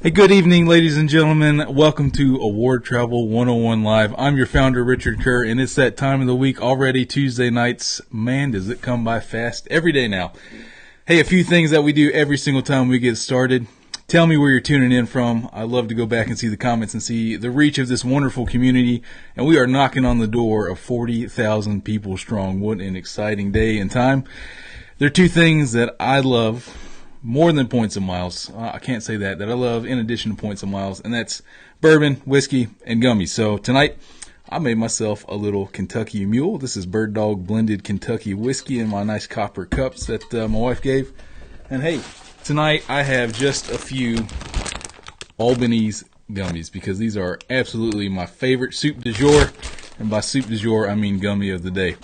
Hey, good evening, ladies and gentlemen. Welcome to Award Travel 101 Live. I'm your founder, Richard Kerr, and it's that time of the week already, Tuesday nights. Man, does it come by fast every day now. Hey, a few things that we do every single time we get started. Tell me where you're tuning in from. I love to go back and see the comments and see the reach of this wonderful community. And we are knocking on the door of 40,000 people strong. What an exciting day and time. There are two things that I love more than points and miles. I can't say that I love in addition to points and miles, and that's bourbon, whiskey, and gummies. So tonight, I made myself a little Kentucky Mule. This is Bird Dog blended Kentucky whiskey in my nice copper cups that my wife gave. And hey, tonight I have just a few Albanese gummies because these are absolutely my favorite soup du jour. And by soup du jour, I mean gummy of the day.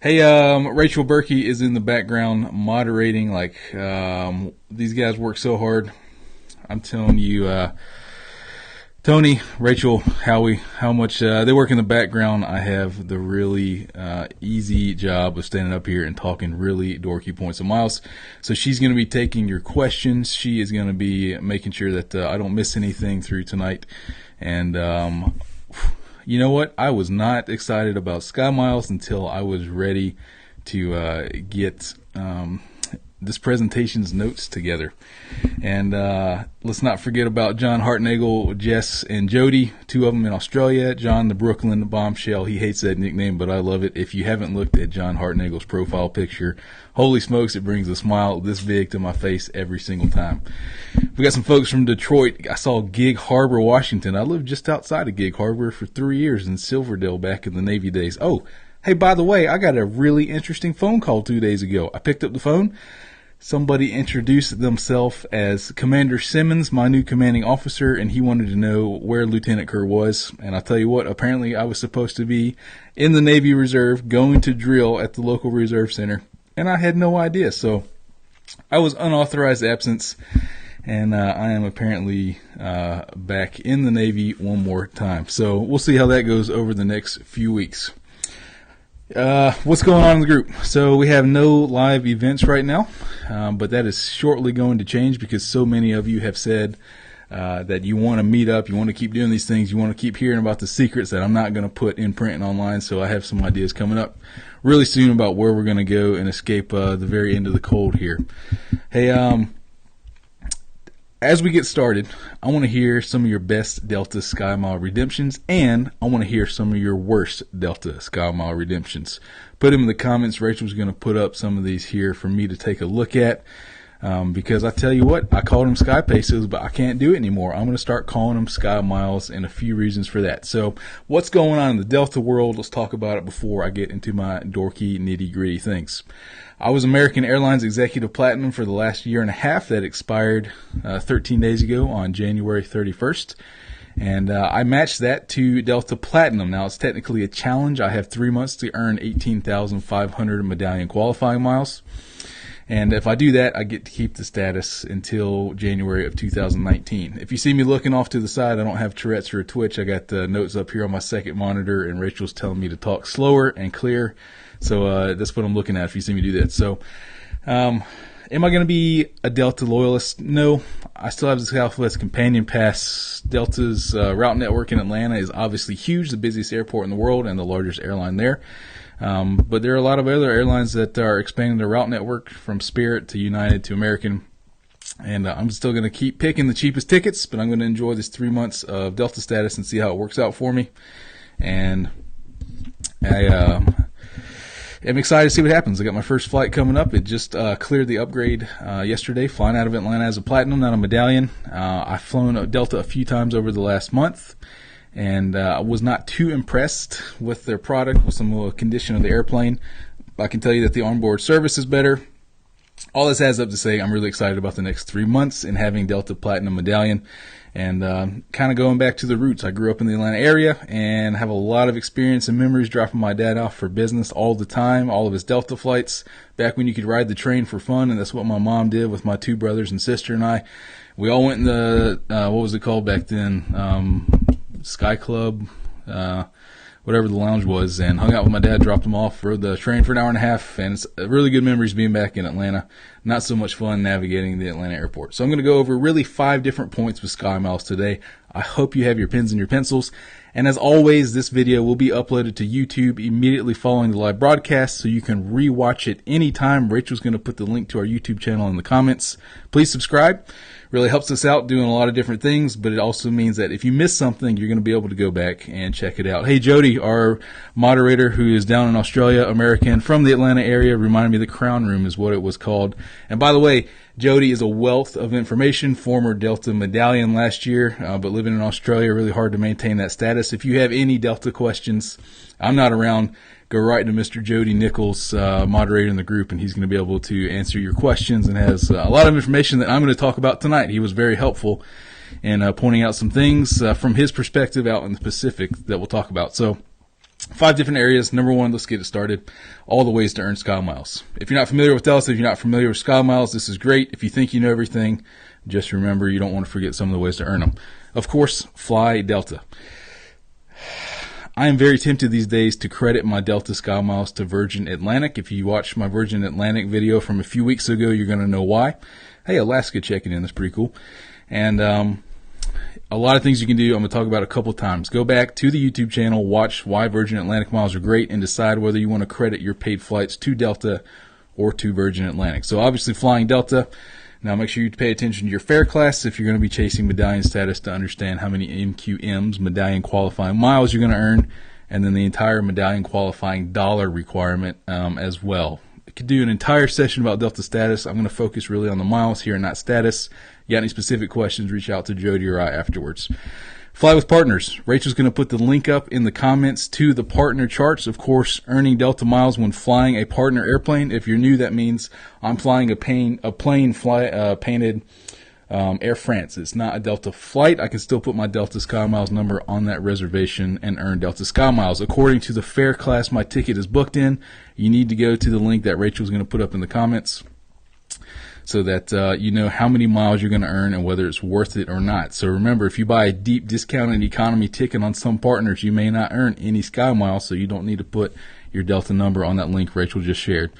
Hey, Rachel Berkey is in the background moderating. These guys work so hard. I'm telling you, Tony, Rachel, Howie, how much they work in the background. I have the really easy job of standing up here and talking really dorky points and miles. So she's going to be taking your questions. She is going to be making sure that I don't miss anything through tonight. And you know what? I was not excited about SkyMiles until I was ready to get this presentation's notes together. And let's not forget about John Hartnagel, Jess, and Jody, two of them in Australia. John, the Brooklyn bombshell. He hates that nickname, but I love it. If you haven't looked at John Hartnagel's profile picture, holy smokes, it brings a smile this big to my face every single time. We got some folks from Detroit. I saw Gig Harbor, Washington. I lived just outside of Gig Harbor for 3 years in Silverdale back in the Navy days. Oh, hey, by the way, I got a really interesting phone call 2 days ago. I picked up the phone. Somebody introduced themselves as Commander Simmons, my new commanding officer, and he wanted to know where Lieutenant Kerr was. And I'll tell you what, apparently I was supposed to be in the Navy Reserve going to drill at the local reserve center, and I had no idea. So I was unauthorized absence, and I am apparently back in the Navy one more time. So we'll see how that goes over the next few weeks. What's going on in the group? So we have no live events right now, but that is shortly going to change because so many of you have said that you want to meet up, you want to keep doing these things, you want to keep hearing about the secrets that I'm not going to put in print and online. So I have some ideas coming up really soon about where we're going to go and escape the very end of the cold here. Hey, as we get started, I want to hear some of your best Delta SkyMile redemptions, and I want to hear some of your worst Delta SkyMile redemptions. Put them in the comments. Rachel's going to put up some of these here for me to take a look at, because I tell you what, I called them Sky Pesos, but I can't do it anymore. I'm going to start calling them SkyMiles, and a few reasons for that. So what's going on in the Delta world? Let's talk about it before I get into my dorky, nitty-gritty things. I was American Airlines Executive Platinum for the last year and a half. That expired 13 days ago on January 31st. And I matched that to Delta Platinum. Now, it's technically a challenge. I have 3 months to earn 18,500 medallion qualifying miles. And if I do that, I get to keep the status until January of 2019. If you see me looking off to the side, I don't have Tourette's or a twitch. I got the notes up here on my second monitor, and Rachel's telling me to talk slower and clear. So that's what I'm looking at if you see me do that. So am I going to be a Delta loyalist? No. I still have the Southwest Companion Pass. Delta's route network in Atlanta is obviously huge, the busiest airport in the world and the largest airline there. But there are a lot of other airlines that are expanding their route network from Spirit to United to American. And I'm still going to keep picking the cheapest tickets, but I'm going to enjoy this 3 months of Delta status and see how it works out for me. And I'm excited to see what happens. I got my first flight coming up. It just cleared the upgrade yesterday, flying out of Atlanta as a platinum, not a medallion. I've flown Delta a few times over the last month, and I was not too impressed with their product, with some of the condition of the airplane. I can tell you that the onboard service is better. All this adds up to say I'm really excited about the next 3 months and having Delta Platinum Medallion. And kind of going back to the roots. I grew up in the Atlanta area and have a lot of experience and memories dropping my dad off for business all the time, all of his Delta flights, back when you could ride the train for fun, and that's what my mom did with my two brothers and sister and I. We all went in the, what was it called back then? Sky Club. whatever the lounge was, and hung out with my dad, dropped him off, rode the train for an hour and a half, and it's really good memories being back in Atlanta. Not so much fun navigating the Atlanta airport. So I'm going to go over really 5 different points with SkyMiles today. I hope you have your pens and your pencils. And as always, this video will be uploaded to YouTube immediately following the live broadcast, so you can rewatch it anytime. Rachel's going to put the link to our YouTube channel in the comments. Please subscribe. Really helps us out doing a lot of different things, but it also means that if you miss something, you're going to be able to go back and check it out. Hey, Jody, our moderator who is down in Australia, American from the Atlanta area, reminded me the Crown Room is what it was called. And by the way, Jody is a wealth of information, former Delta medallion last year, but living in Australia, really hard to maintain that status. If you have any Delta questions, I'm not around. Go right to Mr. Jody Nichols, moderator in the group, and he's going to be able to answer your questions and has a lot of information that I'm going to talk about tonight. He was very helpful in pointing out some things from his perspective out in the Pacific that we'll talk about. So 5 different areas. Number 1, let's get it started. All the ways to earn SkyMiles. If you're not familiar with Delta, if you're not familiar with SkyMiles, this is great. If you think you know everything, just remember you don't want to forget some of the ways to earn them. Of course, fly Delta. I am very tempted these days to credit my Delta SkyMiles to Virgin Atlantic. If you watched my Virgin Atlantic video from a few weeks ago, you're going to know why. Hey, Alaska checking in. That's pretty cool. And a lot of things you can do. I'm going to talk about a couple times. Go back to the YouTube channel, watch why Virgin Atlantic miles are great, and decide whether you want to credit your paid flights to Delta or to Virgin Atlantic. So obviously flying Delta. Now make sure you pay attention to your fare class if you're going to be chasing medallion status to understand how many MQMs, medallion qualifying miles, you're going to earn, and then the entire medallion qualifying dollar requirement as well. I could do an entire session about Delta status. I'm going to focus really on the miles here and not status. You got any specific questions, reach out to Jody or I afterwards. Fly with partners. Rachel's going to put the link up in the comments to the partner charts. Of course, earning Delta miles when flying a partner airplane. If you're new, that means I'm flying a plane painted Air France. It's not a Delta flight. I can still put my Delta SkyMiles number on that reservation and earn Delta SkyMiles. According to the fare class my ticket is booked in, you need to go to the link that Rachel's going to put up in the comments, so that you know how many miles you're going to earn and whether it's worth it or not. So remember, if you buy a deep discounted economy ticket on some partners, you may not earn any SkyMiles, so you don't need to put your Delta number on that link Rachel just shared.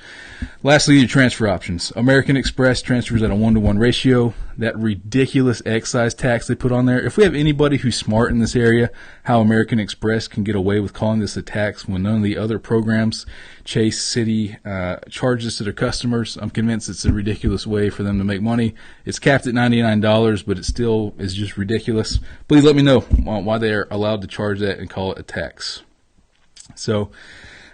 Lastly, your transfer options. American Express transfers at a 1-to-1 ratio. That ridiculous excise tax they put on there. If we have anybody who's smart in this area, how American Express can get away with calling this a tax when none of the other programs, Chase, City, charges to their customers, I'm convinced it's a ridiculous way for them to make money. It's capped at $99, but it still is just ridiculous. Please let me know why they're allowed to charge that and call it a tax. So,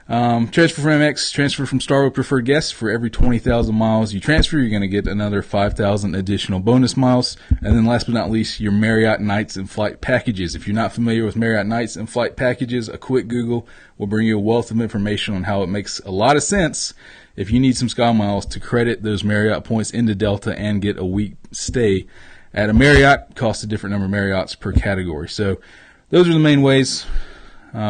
transfer from Amex, transfer from Starwood Preferred Guests. For every 20,000 miles you transfer, you're going to get another 5,000 additional bonus miles. And then last but not least, your Marriott Nights and Flight Packages. If you're not familiar with Marriott Nights and Flight Packages, a quick Google will bring you a wealth of information on how it makes a lot of sense if you need some SkyMiles to credit those Marriott points into Delta and get a week stay at a Marriott. Costs a different number of Marriotts per category. So those are the main ways.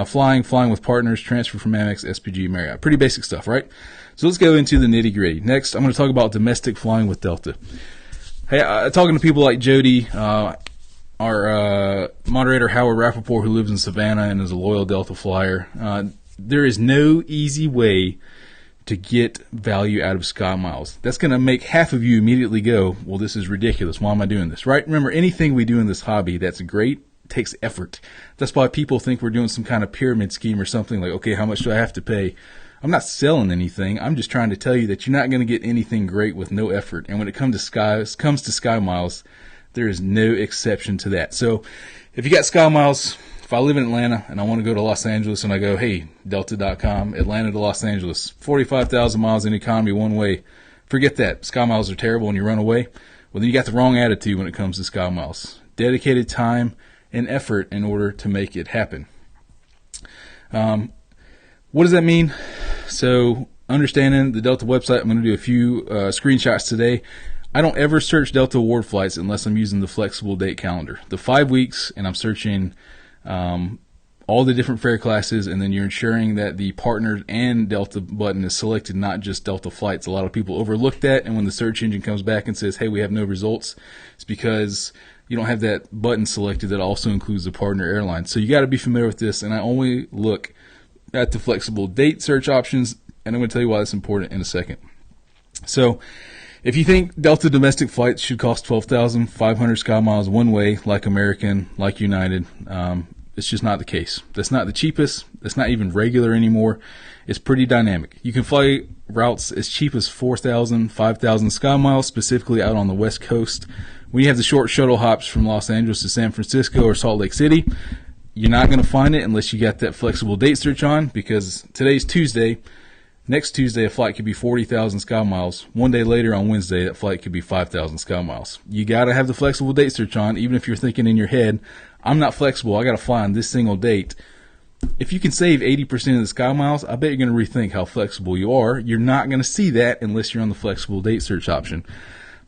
Flying with partners, transfer from Amex, SPG, Marriott. Pretty basic stuff, right? So let's go into the nitty gritty. Next, I'm going to talk about domestic flying with Delta. Hey, talking to people like Jody, our moderator Howard Rappaport, who lives in Savannah and is a loyal Delta flyer, there is no easy way to get value out of SkyMiles. That's going to make half of you immediately go, well, this is ridiculous. Why am I doing this, right? Remember, anything we do in this hobby that's great takes effort. That's why people think we're doing some kind of pyramid scheme or something like, okay, how much do I have to pay? I'm not selling anything. I'm just trying to tell you that you're not going to get anything great with no effort. And when it comes to SkyMiles, there is no exception to that. So if you got SkyMiles, if I live in Atlanta and I want to go to Los Angeles and I go, hey, Delta.com, Atlanta to Los Angeles, 45,000 miles in economy one way, forget that. SkyMiles are terrible and you run away. Well, then you got the wrong attitude when it comes to SkyMiles. Dedicated time and effort in order to make it happen. What does that mean? So understanding the Delta website, I'm going to do a few screenshots today. I don't ever search Delta award flights unless I'm using the flexible date calendar. The 5 weeks, and I'm searching all the different fare classes, and then you're ensuring that the partner and Delta button is selected, not just Delta flights. A lot of people overlook that, and when the search engine comes back and says, hey, we have no results, it's because you don't have that button selected that also includes the partner airline. So you got to be familiar with this, and I only look at the flexible date search options, and I'm going to tell you why that's important in a second. So if you think Delta domestic flights should cost 12,500 SkyMiles one way, like American, like United, it's just not the case. That's not the cheapest. That's not even regular anymore. It's pretty dynamic. You can fly routes as cheap as 4,000, 5,000 SkyMiles, specifically out on the West Coast. When you have the short shuttle hops from Los Angeles to San Francisco or Salt Lake City, you're not going to find it unless you got that flexible date search on, because today's Tuesday. Next Tuesday, a flight could be 40,000 SkyMiles. One day later on Wednesday, that flight could be 5,000 SkyMiles. You got to have the flexible date search on, even if you're thinking in your head, I'm not flexible, I got to fly on this single date. If you can save 80% of the SkyMiles, I bet you're going to rethink how flexible you are. You're not going to see that unless you're on the flexible date search option.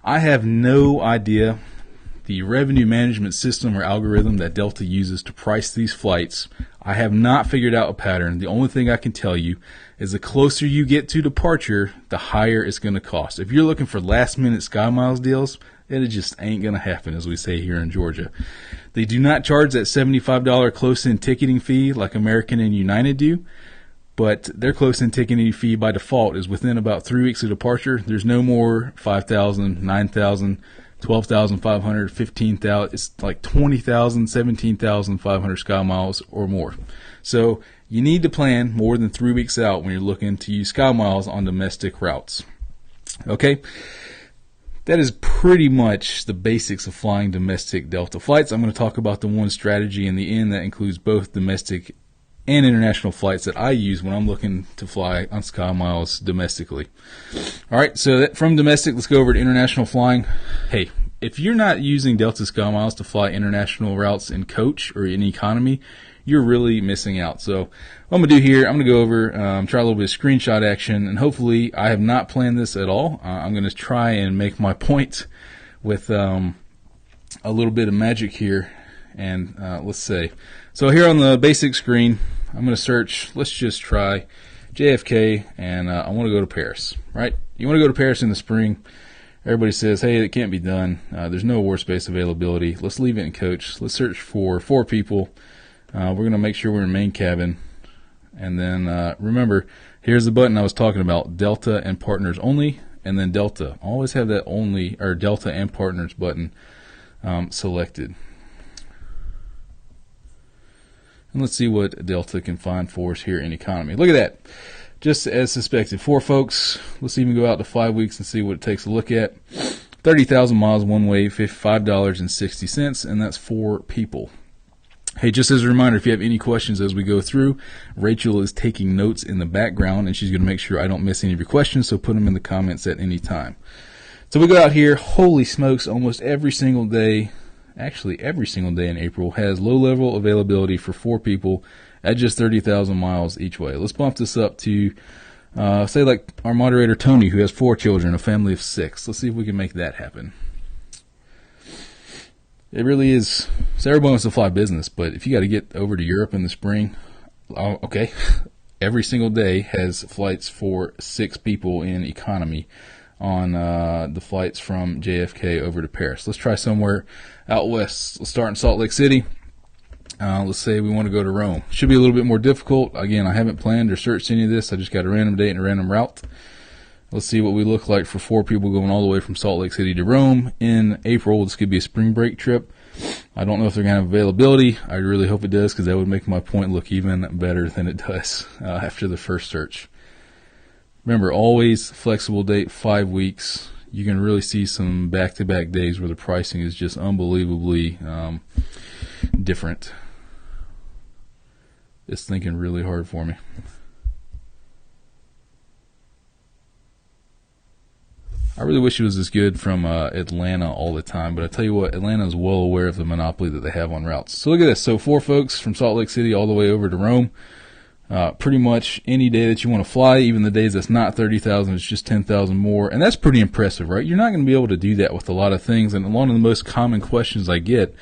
I have no idea the revenue management system or algorithm that Delta uses to price these flights. I have not figured out a pattern. The only thing I can tell you is the closer you get to departure, the higher it's going to cost. If you're looking for last minute SkyMiles deals, it just ain't going to happen, as we say here in Georgia. They do not charge that $75 close-in ticketing fee like American and United do, but their close-in ticketing fee by default is within about 3 weeks of departure. There's no more 5,000, 9,000, 12,500, 15,000. It's like 20,000, 17,500 SkyMiles or more. So you need to plan more than 3 weeks out when you're looking to use SkyMiles on domestic routes. Okay? That is pretty much the basics of flying domestic Delta flights. I'm going to talk about the one strategy in the end that includes both domestic and international flights that I use when I'm looking to fly on SkyMiles domestically. All right, so from domestic, let's go over to international flying. Hey, if you're not using Delta SkyMiles to fly international routes in coach or in economy, you're really missing out. So what I'm going to do here, I'm going to go over, try a little bit of screenshot action, and hopefully I have not planned this at all. I'm going to try and make my point with a little bit of magic here. And let's say, so here on the basic screen, I'm going to search, let's just try JFK, and I want to go to Paris, right? You want to go to Paris in the spring. Everybody says, hey, it can't be done. There's no award space availability. Let's leave it in coach. Let's search for 4 people. We're going to make sure we're in main cabin. And then remember, here's the button I was talking about, Delta and Partners only, and then Delta. Always have that only, or Delta and Partners button selected. And let's see what Delta can find for us here in economy. Look at that. Just as suspected, 4 folks. Let's even go out to 5 weeks and see what it takes to look at. 30,000 miles one way, $55.60, and that's 4 people. Hey, just as a reminder, if you have any questions as we go through, Rachel is taking notes in the background, and she's going to make sure I don't miss any of your questions, so put them in the comments at any time. So we go out here, holy smokes, almost every single day, actually every single day in April, has low-level availability for 4 people at just 30,000 miles each way. Let's bump this up to, say like our moderator Tony, who has 4 children, a family of 6. Let's see if we can make that happen. It really is. So everyone wants to fly business, but if you got to get over to Europe in the spring, okay, every single day has flights for 6 people in economy on the flights from JFK over to Paris. Let's try somewhere out west. Let's start in Salt Lake City. Let's say we want to go to Rome. Should be a little bit more difficult. Again, I haven't planned or searched any of this. I just got a random date and a random route. Let's see what we look like for 4 people going all the way from Salt Lake City to Rome in April. This could be a spring break trip. I don't know if they're going to have availability. I really hope it does, because that would make my point look even better than it does after the first search. Remember, always flexible date, 5 weeks. You can really see some back-to-back days where the pricing is just unbelievably different. It's thinking really hard for me. I really wish it was as good from Atlanta all the time, but I tell you what, Atlanta is well aware of the monopoly that they have on routes. So look at this. So 4 folks from Salt Lake City all the way over to Rome. Pretty much any day that you want to fly, even the days that's not 30,000, it's just 10,000 more. And that's pretty impressive, right? You're not going to be able to do that with a lot of things. And one of the most common questions I get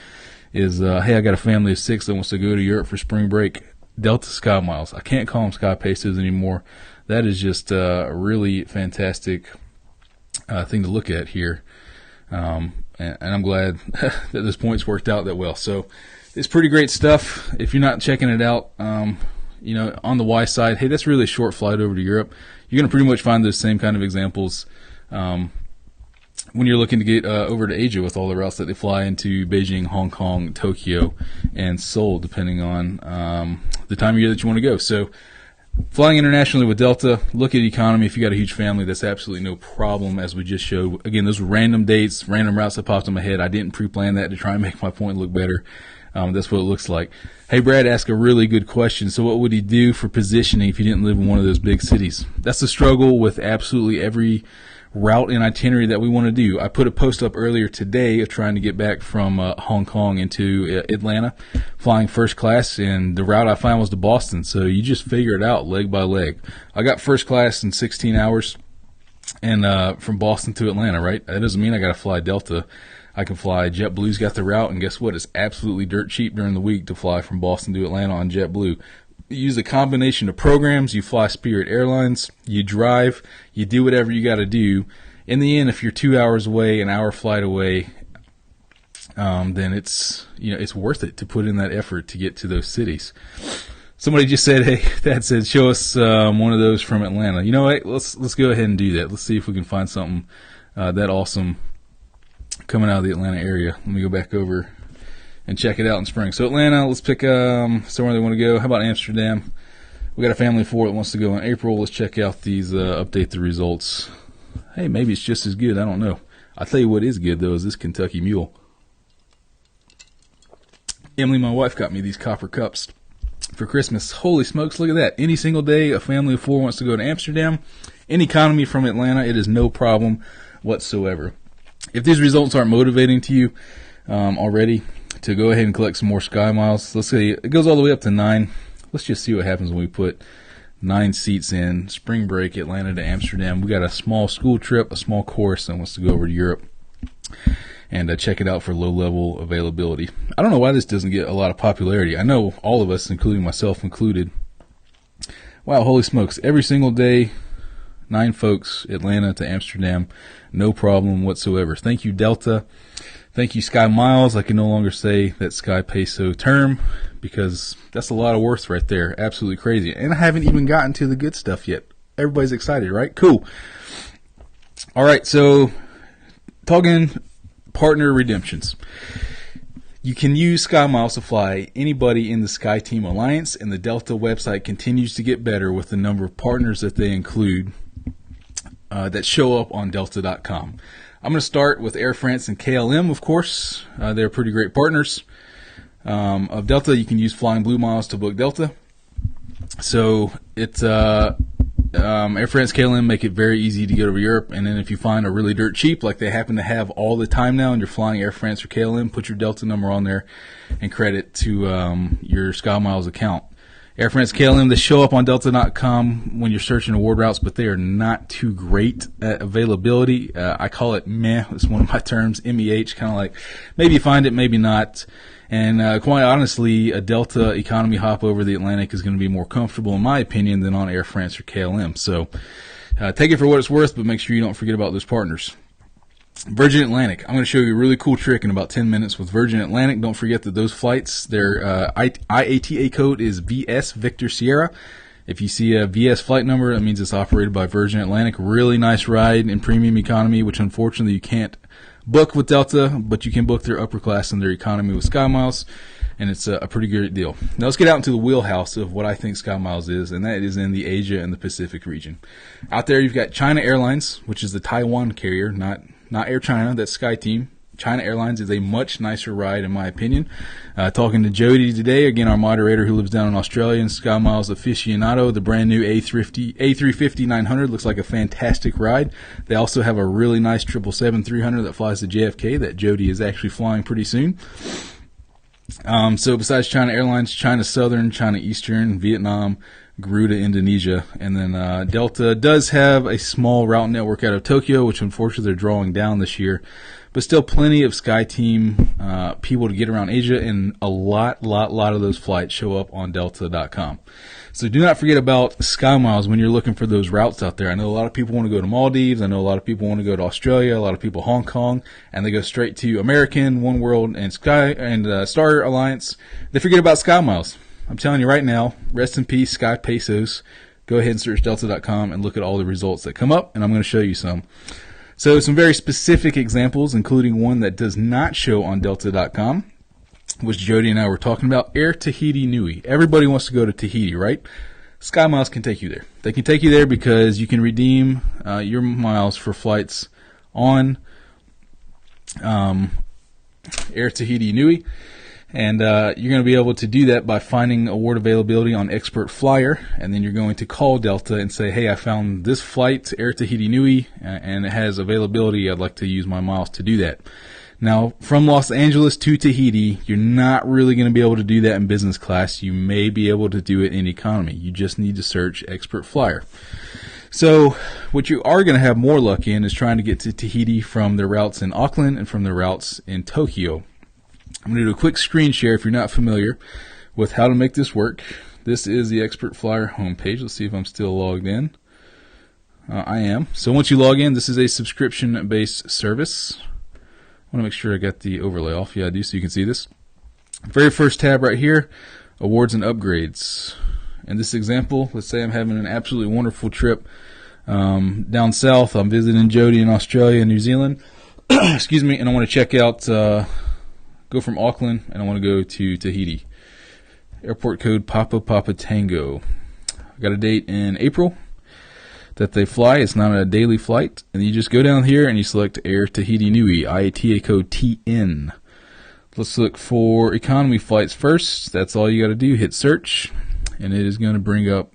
is, hey, I got a family of 6 that wants to go to Europe for spring break. Delta SkyMiles. I can't call them Sky Paces anymore. That is just a really fantastic thing to look at here. and I'm glad that those points worked out that well. So it's pretty great stuff. If you're not checking it out, on the Y side, hey, that's really a short flight over to Europe. You're going to pretty much find those same kind of examples when you're looking to get over to Asia with all the routes that they fly into Beijing, Hong Kong, Tokyo, and Seoul, depending on the time of year that you want to go. So flying internationally with Delta, look at economy. If you got a huge family, that's absolutely no problem, as we just showed. Again, those were random dates, random routes that popped in my head. I didn't pre-plan that to try and make my point look better. That's what it looks like. Hey, Brad asked a really good question. So what would he do for positioning if he didn't live in one of those big cities? That's the struggle with absolutely every route and itinerary that we want to do. I put a post up earlier today of trying to get back from Hong Kong into Atlanta, flying first class, and the route I found was to Boston. So you just figure it out leg by leg. I got first class in 16 hours, and from Boston to Atlanta, right? That doesn't mean I got to fly Delta. I can fly JetBlue's got the route, and guess what? It's absolutely dirt cheap during the week to fly from Boston to Atlanta on JetBlue. You use a combination of programs. You fly Spirit Airlines, you drive, you do whatever you got to do. In the end, if you're 2 hours away, an hour flight away, then it's worth it to put in that effort to get to those cities. Somebody just said, hey, Dad said, show us one of those from Atlanta. You know what? Let's go ahead and do that. Let's see if we can find something that awesome coming out of the Atlanta area. Let me go back over and check it out in spring. So Atlanta, let's pick somewhere they want to go. How about Amsterdam? We got a family of 4 that wants to go in April. Let's check out these, update the results. Hey, maybe it's just as good. I don't know. I'll tell you what is good, though, is this Kentucky Mule. Emily, my wife, got me these copper cups for Christmas. Holy smokes, look at that. Any single day, a family of 4 wants to go to Amsterdam. In economy from Atlanta, it is no problem whatsoever. If these results aren't motivating to you already, to go ahead and collect some more SkyMiles, let's say it goes all the way up to 9. Let's just see what happens when we put 9 seats in. Spring break, Atlanta to Amsterdam. We got a small school trip, a small course that wants to go over to Europe and check it out for low-level availability. I don't know why this doesn't get a lot of popularity. I know all of us, including myself included. Wow, holy smokes. Every single day, 9 folks, Atlanta to Amsterdam, no problem whatsoever. Thank you, Delta. Thank you, SkyMiles. I can no longer say that Sky Peso term because that's a lot of worth right there. Absolutely crazy. And I haven't even gotten to the good stuff yet. Everybody's excited, right? Cool. All right, so talking partner redemptions. You can use SkyMiles to fly anybody in the SkyTeam Alliance, and the Delta website continues to get better with the number of partners that they include that show up on Delta.com. I'm going to start with Air France and KLM, of course. They're pretty great partners. Of Delta, you can use Flying Blue Miles to book Delta. So it's Air France, KLM make it very easy to get over Europe. And then if you find a really dirt cheap, like they happen to have all the time now, and you're flying Air France or KLM, put your Delta number on there and credit to your SkyMiles account. Air France, KLM, they show up on Delta.com when you're searching award routes, but they are not too great at availability. I call it meh. It's one of my terms, MEH, kind of like maybe you find it, maybe not. And quite honestly, a Delta economy hop over the Atlantic is going to be more comfortable, in my opinion, than on Air France or KLM. So take it for what it's worth, but make sure you don't forget about those partners. Virgin Atlantic. I'm going to show you a really cool trick in about 10 minutes with Virgin Atlantic. Don't forget that those flights, their IATA code is VS Victor Sierra. If you see a VS flight number, that means it's operated by Virgin Atlantic. Really nice ride in premium economy, which unfortunately you can't book with Delta, but you can book their upper class and their economy with SkyMiles, and it's a pretty great deal. Now let's get out into the wheelhouse of what I think SkyMiles is, and that is in the Asia and the Pacific region. Out there you've got China Airlines, which is the Taiwan carrier, not Air China, that's SkyTeam. China Airlines is a much nicer ride, in my opinion. Talking to Jody today, again, our moderator who lives down in Australia and SkyMiles aficionado. The brand new A350-900 looks like a fantastic ride. They also have a really nice 777-300 that flies to JFK that Jody is actually flying pretty soon. So besides China Airlines, China Southern, China Eastern, Vietnam, grew to Indonesia. And then Delta does have a small route network out of Tokyo, which unfortunately they're drawing down this year. But still plenty of SkyTeam people to get around Asia, and a lot of those flights show up on Delta.com. So do not forget about SkyMiles when you're looking for those routes out there. I know a lot of people want to go to Maldives. I know a lot of people want to go to Australia. A lot of people Hong Kong, and they go straight to American, One World, and Star Alliance. They forget about SkyMiles. I'm telling you right now, rest in peace, Sky Pesos. Go ahead and search Delta.com and look at all the results that come up, and I'm going to show you some. So some very specific examples, including one that does not show on Delta.com, which Jody and I were talking about, Air Tahiti Nui. Everybody wants to go to Tahiti, right? SkyMiles can take you there. They can take you there because you can redeem your miles for flights on Air Tahiti Nui. And you're going to be able to do that by finding award availability on Expert Flyer, and then you're going to call Delta and say, hey, I found this flight, Air Tahiti Nui, and it has availability. I'd like to use my miles to do that. Now, from Los Angeles to Tahiti, you're not really going to be able to do that in business class. You may be able to do it in economy. You just need to search Expert Flyer. So what you are going to have more luck in is trying to get to Tahiti from the routes in Auckland and from the routes in Tokyo. I'm going to do a quick screen share if you're not familiar with how to make this work. This is the Expert Flyer homepage. Let's see if I'm still logged in. I am. So once you log in, this is a subscription-based service. I want to make sure I got the overlay off. Yeah, I do, so you can see this. Very first tab right here, awards and upgrades. In this example, let's say I'm having an absolutely wonderful trip down south. I'm visiting Jody in Australia and New Zealand. Excuse me, and I want to check out... go from Auckland, and I want to go to Tahiti. Airport code Papa Tango. I got a date in April that they fly. It's not a daily flight. And you just go down here and you select Air Tahiti Nui, IATA code TN. Let's look for economy flights first. That's all you got to do. Hit search, and it is going to bring up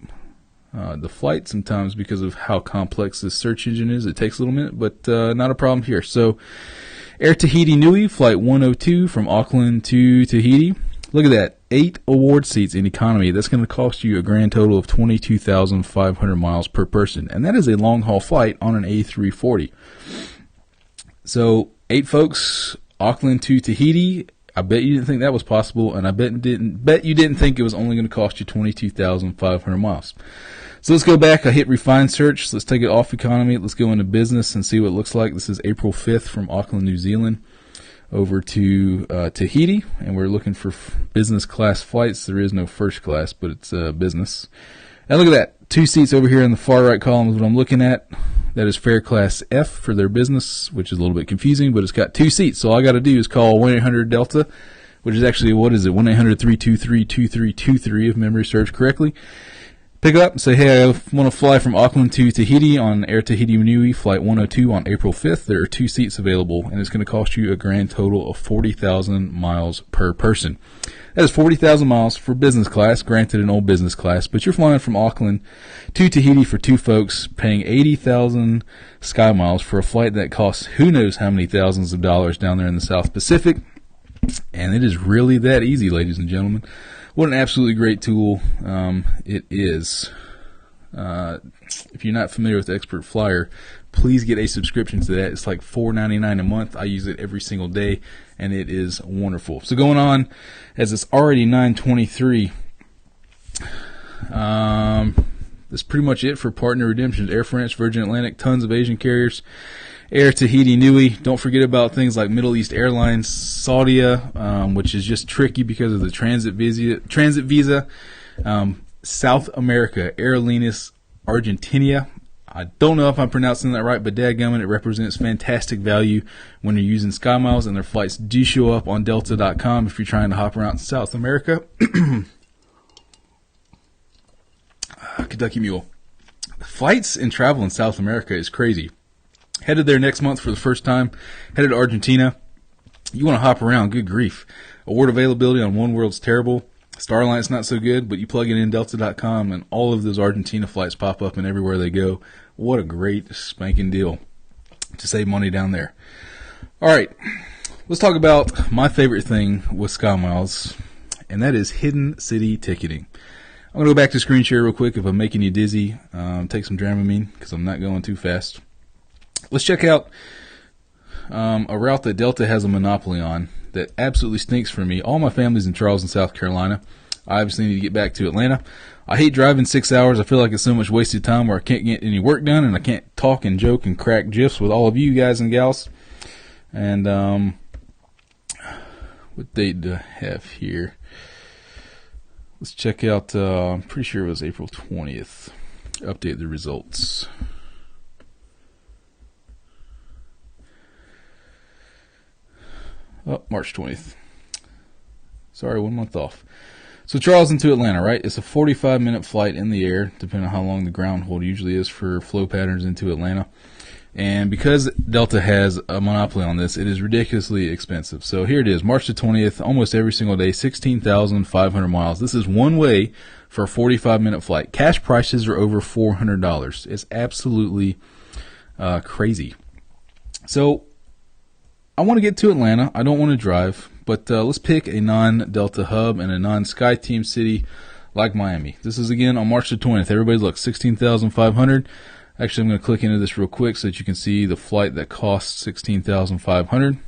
the flight. Sometimes because of how complex this search engine is, it takes a little minute, but not a problem here. So Air Tahiti Nui, Flight 102 from Auckland to Tahiti. Look at that, 8 award seats in economy. That's going to cost you a grand total of 22,500 miles per person. And that is a long-haul flight on an A340. So 8 folks, Auckland to Tahiti. I bet you didn't think that was possible, and I bet you didn't think it was only going to cost you 22,500 miles. So let's go back. I hit refine search. Let's take it off economy. Let's go into business and see what it looks like. This is April 5th from Auckland, New Zealand over to Tahiti, and we're looking for business class flights. There is no first class, but it's business. And look at that. 2 seats over here in the far right column is what I'm looking at. That is fare class F for their business, which is a little bit confusing, but it's got 2 seats. So all I got to do is call 1-800-DELTA, which is actually, what is it, 1-800-323-2323 if memory serves correctly. Pick up and say, hey, I want to fly from Auckland to Tahiti on Air Tahiti Nui, Flight 102 on April 5th. There are 2 seats available, and it's going to cost you a grand total of 40,000 miles per person. That is 40,000 miles for business class, granted an old business class, but you're flying from Auckland to Tahiti for 2 folks, paying 80,000 sky miles for a flight that costs who knows how many thousands of dollars down there in the South Pacific. And it is really that easy, ladies and gentlemen. What an absolutely great tool it is. If you're not familiar with Expert Flyer, please get a subscription to that. It's like $4.99 a month. I use it every single day, and it is wonderful. So going on, as it's already 9:23, that's pretty much it for partner redemptions. Air France, Virgin Atlantic, tons of Asian carriers. Air Tahiti Nui. Don't forget about things like Middle East Airlines, Saudia, which is just tricky because of the transit visa. South America, Aerolíneas Argentina. I don't know if I'm pronouncing that right, but dadgummit, it represents fantastic value when you're using SkyMiles, and their flights do show up on Delta.com if you're trying to hop around South America. Kentucky Mule. Flights and travel in South America is crazy. Headed there next month for the first time. Headed to Argentina. You want to hop around, good grief. Award availability on One World's terrible. Star Alliance not so good, but you plug it in Delta.com and all of those Argentina flights pop up and everywhere they go. What a great spanking deal to save money down there. All right, let's talk about my favorite thing with SkyMiles, and that is hidden city ticketing. I'm going to go back to screen share real quick. If I'm making you dizzy, take some Dramamine because I'm not going too fast. Let's check out a route that Delta has a monopoly on that absolutely stinks for me. All my family's in Charleston, South Carolina. I obviously need to get back to Atlanta. I hate driving 6 hours. I feel like it's so much wasted time where I can't get any work done, and I can't talk and joke and crack gifs with all of you guys and gals. And what date do I have here? Let's check out, I'm pretty sure it was April 20th. Update the results. Oh, March 20th. Sorry, 1 month off. So Charleston to Atlanta, right? It's a 45-minute flight in the air, depending on how long the ground hold usually is for flow patterns into Atlanta. And because Delta has a monopoly on this, it is ridiculously expensive. So here it is, March the 20th, almost every single day, 16,500 miles. This is one way for a 45-minute flight. Cash prices are over $400. It's absolutely crazy. So I want to get to Atlanta. I don't want to drive. But let's pick a non-Delta hub and a non-SkyTeam city like Miami. This is, again, on March the 20th. Everybody look, 16,500. Actually, I'm going to click into this real quick so that you can see the flight that costs 16,500.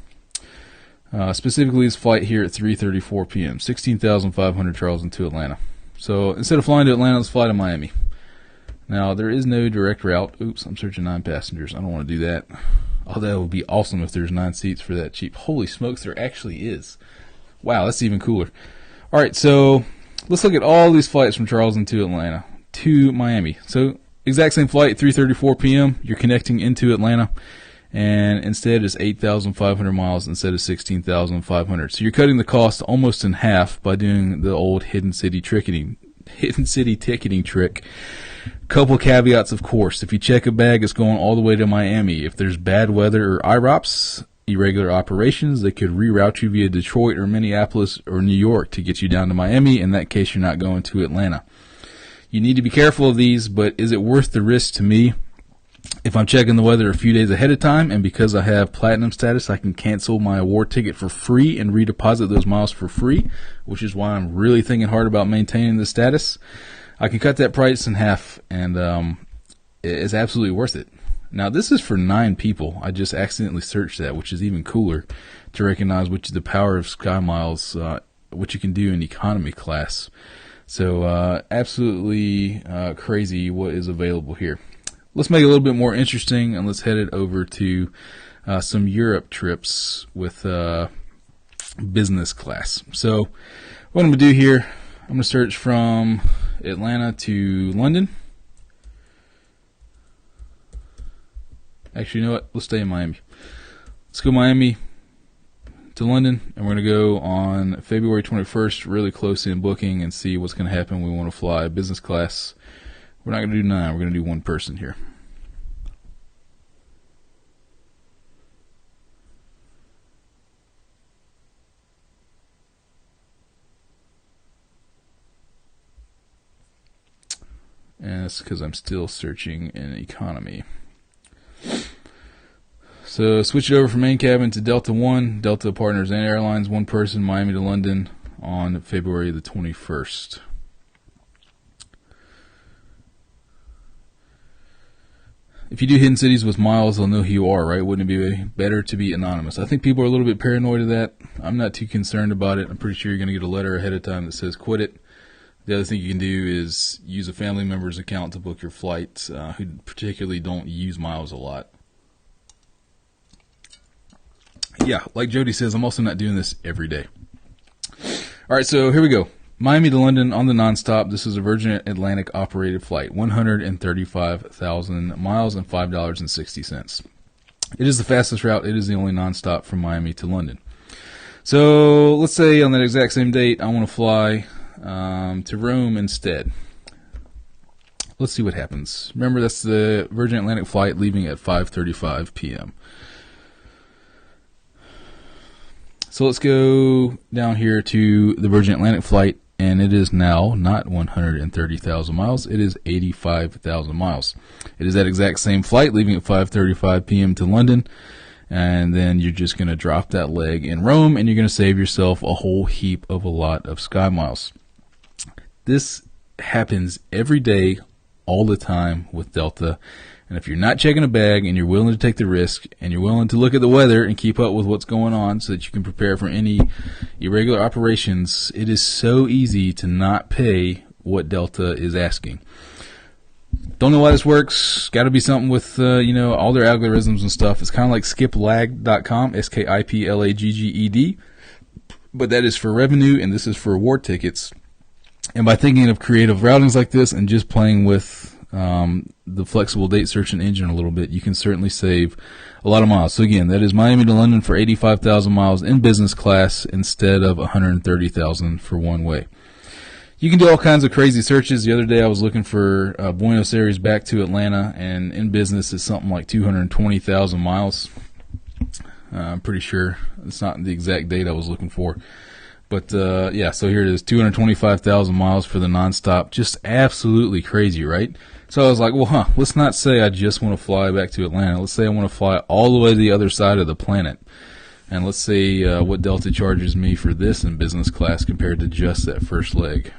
Specifically, this flight here at 3:34 p.m. 16,500 Charleston to Atlanta. So instead of flying to Atlanta, let's fly to Miami. Now, there is no direct route. Oops, I'm searching 9 passengers. I don't want to do that. Oh, that would be awesome if there's 9 seats for that cheap. Holy smokes, there actually is. Wow, that's even cooler. All right, so let's look at all these flights from Charleston to Atlanta to Miami. So exact same flight, 3:34 p.m. You're connecting into Atlanta, and instead it's 8,500 miles instead of 16,500. So you're cutting the cost almost in half by doing the old hidden city ticketing trick. Couple caveats, of course. If you check a bag, it's going all the way to Miami. If there's bad weather or IROPS, irregular operations, they could reroute you via Detroit or Minneapolis or New York to get you down to Miami. In that case, you're not going to Atlanta. You need to be careful of these, but is it worth the risk to me? If I'm checking the weather a few days ahead of time, and because I have platinum status, I can cancel my award ticket for free and redeposit those miles for free, which is why I'm really thinking hard about maintaining the status. I can cut that price in half, and it's absolutely worth it. Now, this is for 9 people. I just accidentally searched that, which is even cooler to recognize, which is the power of SkyMiles, what you can do in economy class. So absolutely crazy what is available here. Let's make it a little bit more interesting, and let's head it over to some Europe trips with business class. So what I'm going to do here, I'm going to search from Atlanta to London. Actually, you know what? Let's stay in Miami. Let's go Miami to London, and we're going to go on February 21st, really close in booking, and see what's going to happen. We want to fly business class. We're not going to do 9. We're going to do 1 person here. And it's because I'm still searching in economy. So switch it over from main cabin to Delta 1, Delta Partners and Airlines, 1 person, Miami to London on February the 21st. If you do hidden cities with miles, they'll know who you are, right? Wouldn't it be better to be anonymous? I think people are a little bit paranoid of that. I'm not too concerned about it. I'm pretty sure you're going to get a letter ahead of time that says quit it. The other thing you can do is use a family member's account to book your flights who particularly don't use miles a lot. Yeah, like Jody says, I'm also not doing this every day. All right, so here we go. Miami to London on the nonstop. This is a Virgin Atlantic operated flight, 135,000 miles and $5.60. It is the fastest route. It is the only nonstop from Miami to London. So let's say on that exact same date, I want to fly to Rome instead. Let's see what happens. Remember, that's the Virgin Atlantic flight leaving at 5:35 p.m. So let's go down here to the Virgin Atlantic flight, and it is now not 130,000 miles. It is 85,000 miles. It is that exact same flight leaving at 5:35 p.m. to London, and then you're just going to drop that leg in Rome, and you're going to save yourself a whole heap of a lot of SkyMiles. This happens every day, all the time with Delta. And if you're not checking a bag and you're willing to take the risk and you're willing to look at the weather and keep up with what's going on so that you can prepare for any irregular operations, it is so easy to not pay what Delta is asking. Don't know why this works. Got to be something with, all their algorithms and stuff. It's kind of like skiplagged.com, SKIPLAGGED. But that is for revenue and this is for award tickets. And by thinking of creative routings like this and just playing with the flexible date search engine a little bit, you can certainly save a lot of miles. So again, that is Miami to London for 85,000 miles in business class instead of 130,000 for one way. You can do all kinds of crazy searches. The other day I was looking for Buenos Aires back to Atlanta, and in business it's something like 220,000 miles. I'm pretty sure it's not the exact date I was looking for. But, so here it is, 225,000 miles for the nonstop. Just absolutely crazy, right? So I was like, let's not say I just want to fly back to Atlanta. Let's say I want to fly all the way to the other side of the planet. And let's say what Delta charges me for this in business class compared to just that first leg.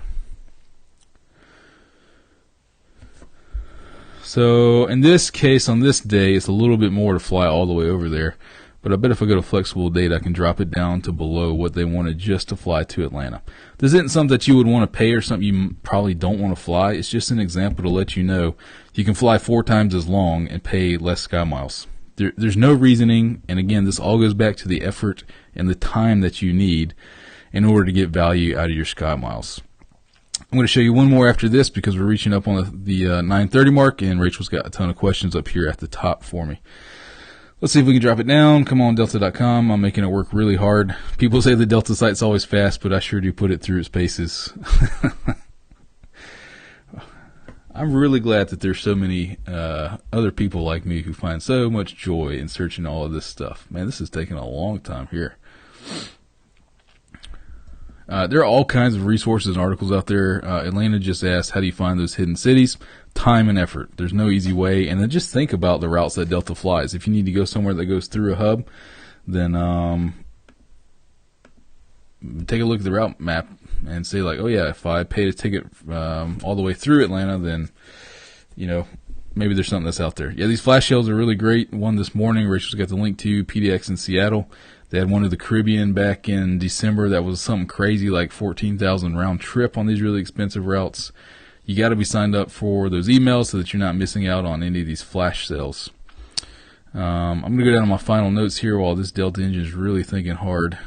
So in this case, on this day, it's a little bit more to fly all the way over there. But I bet if I go to flexible date, I can drop it down to below what they wanted just to fly to Atlanta. This isn't something that you would want to pay or something you probably don't want to fly. It's just an example to let you know you can fly 4 times as long and pay less SkyMiles. There's no reasoning, and again, this all goes back to the effort and the time that you need in order to get value out of your SkyMiles. I'm going to show you one more after this because we're reaching up on the 9:30 mark, and Rachel's got a ton of questions up here at the top for me. Let's see if we can drop it down. Come on, Delta.com. I'm making it work really hard. People say the Delta site's always fast, but I sure do put it through its paces. I'm really glad that there's so many other people like me who find so much joy in searching all of this stuff. Man, this is taking a long time here. There are all kinds of resources and articles out there. Atlanta just asked, how do you find those hidden cities? Time and effort. There's no easy way. And then just think about the routes that Delta flies. If you need to go somewhere that goes through a hub, then take a look at the route map and say like, oh yeah, if I paid a ticket all the way through Atlanta, then, maybe there's something that's out there. Yeah, these flash sales are really great. One this morning, Rachel's got the link to PDX in Seattle. They had one to the Caribbean back in December. That was something crazy, like 14,000 round trip on these really expensive routes. You got to be signed up for those emails so that you're not missing out on any of these flash sales. I'm going to go down to my final notes here while this Delta engine is really thinking hard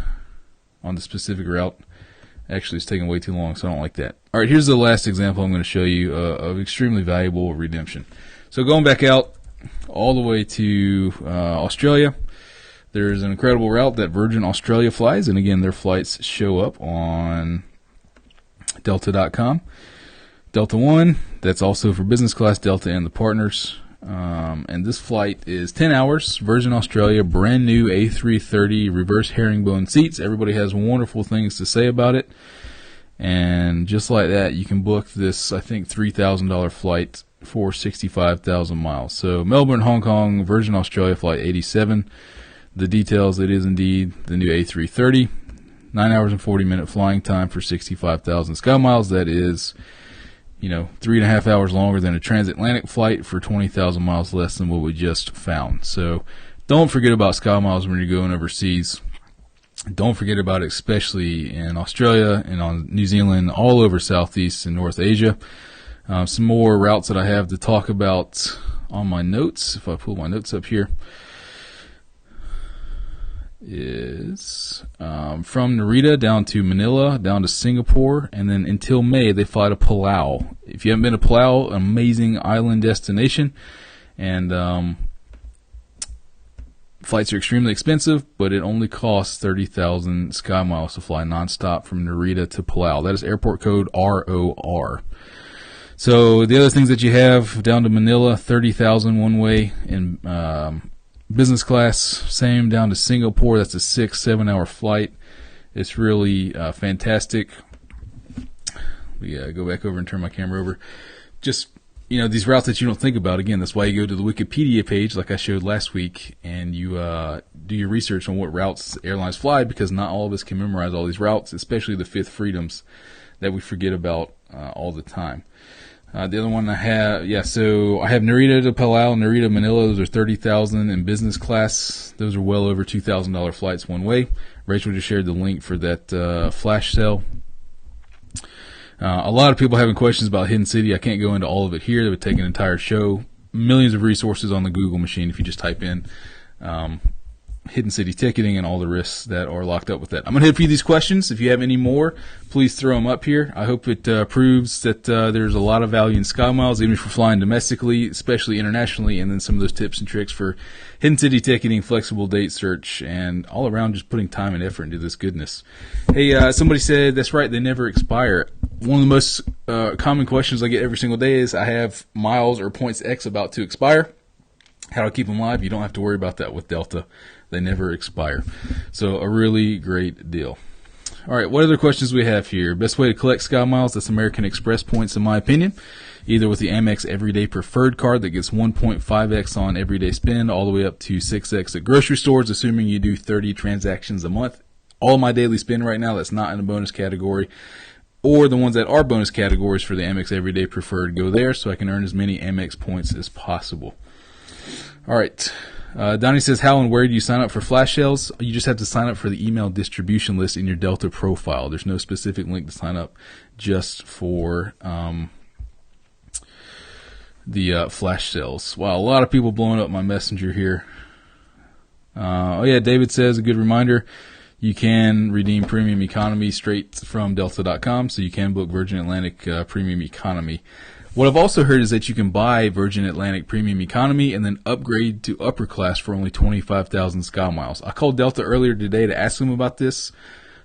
on the specific route. Actually, it's taking way too long, so I don't like that. All right, here's the last example I'm going to show you of extremely valuable redemption. So going back out all the way to Australia, there's an incredible route that Virgin Australia flies, and again, their flights show up on Delta.com. Delta One, that's also for business class, Delta and the partners. And this flight is 10 hours, Virgin Australia, brand new A330 reverse herringbone seats. Everybody has wonderful things to say about it. And just like that, you can book this, I think, $3,000 flight for 65,000 miles. So Melbourne, Hong Kong, Virgin Australia flight 87. The details, it is indeed the new A330. 9 hours and 40-minute flying time for 65,000 SkyMiles. That is 3.5 hours longer than a transatlantic flight for 20,000 miles less than what we just found. So don't forget about SkyMiles when you're going overseas. Don't forget about it, especially in Australia and on New Zealand, all over Southeast and North Asia. Some more routes that I have to talk about on my notes, if I pull my notes up here, is from Narita down to Manila, down to Singapore, and then until May they fly to Palau. If you haven't been to Palau, amazing island destination, and flights are extremely expensive, but it only costs 30,000 SkyMiles to fly nonstop from Narita to Palau. That is airport code ROR. So the other things that you have down to Manila, 30,000 one way, and business class, same down to Singapore. That's a 6-7 hour flight. It's really fantastic. Go back over and turn my camera over. Just, these routes that you don't think about. Again, that's why you go to the Wikipedia page like I showed last week, and you do your research on what routes airlines fly, because not all of us can memorize all these routes, especially the Fifth Freedoms that we forget about all the time. The other one I have, so I have Narita to Palau, Narita Manila. Those are $30,000 in business class. Those are well over $2,000 flights one way. Rachel just shared the link for that flash sale. A lot of people having questions about Hidden City. I can't go into all of it here. That would take an entire show. Millions of resources on the Google machine if you just type in Hidden City ticketing and all the risks that are locked up with that. I'm going to hit a few of these questions. If you have any more, please throw them up here. I hope it proves that there's a lot of value in SkyMiles, even if you're flying domestically, especially internationally, and then some of those tips and tricks for Hidden City ticketing, flexible date search, and all around just putting time and effort into this goodness. Hey, somebody said, that's right, they never expire. One of the most common questions I get every single day is, I have miles or points X about to expire. How do I keep them live? You don't have to worry about that with Delta. They never expire. So a really great deal. All right, what other questions we have here? Best way to collect SkyMiles, that's American Express points in my opinion. Either with the Amex Everyday Preferred card that gets 1.5x on everyday spend, all the way up to 6x at grocery stores, assuming you do 30 transactions a month. All my daily spend right now, that's not in the bonus category. Or the ones that are bonus categories for the Amex Everyday Preferred go there, so I can earn as many Amex points as possible. All right. Donnie says, how and where do you sign up for flash sales? You just have to sign up for the email distribution list in your Delta profile. There's no specific link to sign up, just for the flash sales. Wow, a lot of people blowing up my messenger here. David says, a good reminder, you can redeem Premium Economy straight from Delta.com, so you can book Virgin Atlantic Premium Economy. What I've also heard is that you can buy Virgin Atlantic Premium Economy and then upgrade to upper class for only 25,000 SkyMiles. I called Delta earlier today to ask them about this.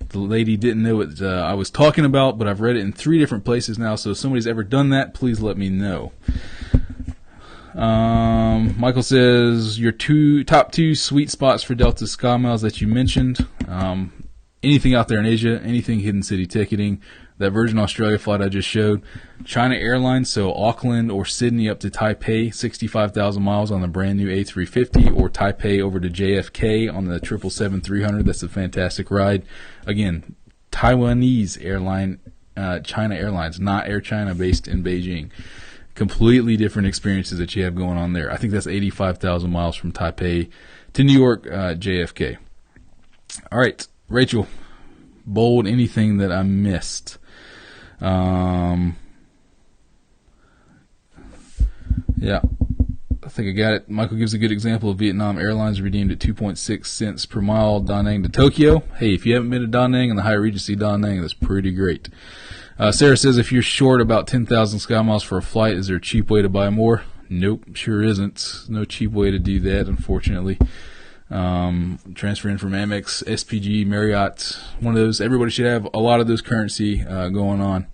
The lady didn't know what I was talking about, but I've read it in 3 different places now, so if somebody's ever done that, please let me know. Michael says, your top two sweet spots for Delta SkyMiles that you mentioned. Anything out there in Asia, anything Hidden City ticketing. That Virgin Australia flight I just showed. China Airlines, so Auckland or Sydney up to Taipei, 65,000 miles on the brand new A350, or Taipei over to JFK on the 777-300. That's a fantastic ride. Again, Taiwanese airline, China Airlines, not Air China, based in Beijing. Completely different experiences that you have going on there. I think that's 85,000 miles from Taipei to New York, JFK. All right, Rachel, bold anything that I missed. I think I got it. Michael gives a good example of Vietnam Airlines redeemed at 2.6 cents per mile Da Nang to Tokyo. Hey, if you haven't been to Da Nang and the High Regency Da Nang, that's pretty great. Sarah says, if you're short about 10,000 SkyMiles for a flight, is there a cheap way to buy more? Nope, sure isn't. No cheap way to do that, unfortunately. Transferring from Amex, SPG, Marriott, one of those. Everybody should have a lot of those currency going on.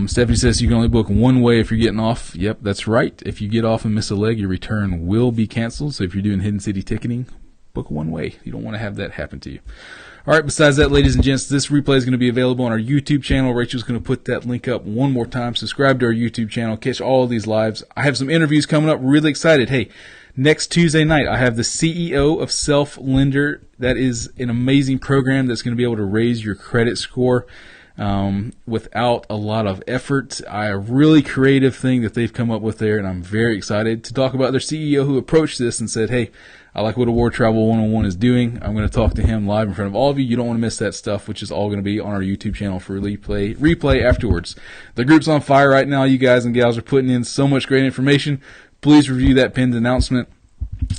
Stephanie says you can only book one way if you're getting off. Yep, that's right. If you get off and miss a leg, your return will be canceled. So if you're doing Hidden City ticketing, book one way. You don't want to have that happen to you. All right, besides that, ladies and gents, this replay is going to be available on our YouTube channel. Rachel's going to put that link up one more time. Subscribe to our YouTube channel. Catch all of these lives. I have some interviews coming up. Really excited. Hey, next Tuesday night, I have the CEO of Self Lender. That is an amazing program that's going to be able to raise your credit score without a lot of effort. A really creative thing that they've come up with there, and I'm very excited to talk about their CEO who approached this and said, hey, I like what Award Travel 101 is doing. I'm going to talk to him live in front of all of you. You don't want to miss that stuff, which is all going to be on our YouTube channel for replay afterwards. The group's on fire right now. You guys and gals are putting in so much great information. Please review that pinned announcement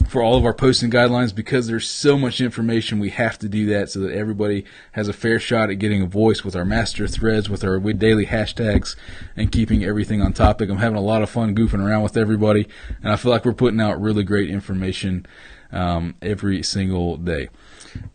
for all of our posting guidelines, because there's so much information. We have to do that so that everybody has a fair shot at getting a voice with our master threads, with our daily hashtags, and keeping everything on topic. I'm having a lot of fun goofing around with everybody, and I feel like we're putting out really great information every single day.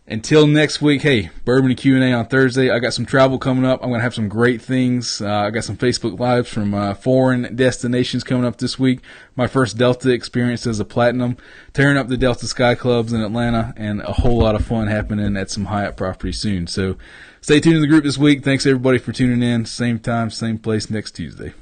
Until next week, hey, Bourbon and Q&A on Thursday. I got some travel coming up. I'm going to have some great things. I got some Facebook Lives from foreign destinations coming up this week. My first Delta experience as a Platinum, tearing up the Delta Sky Clubs in Atlanta, and a whole lot of fun happening at some Hyatt properties soon. So stay tuned to the group this week. Thanks, everybody, for tuning in. Same time, same place next Tuesday.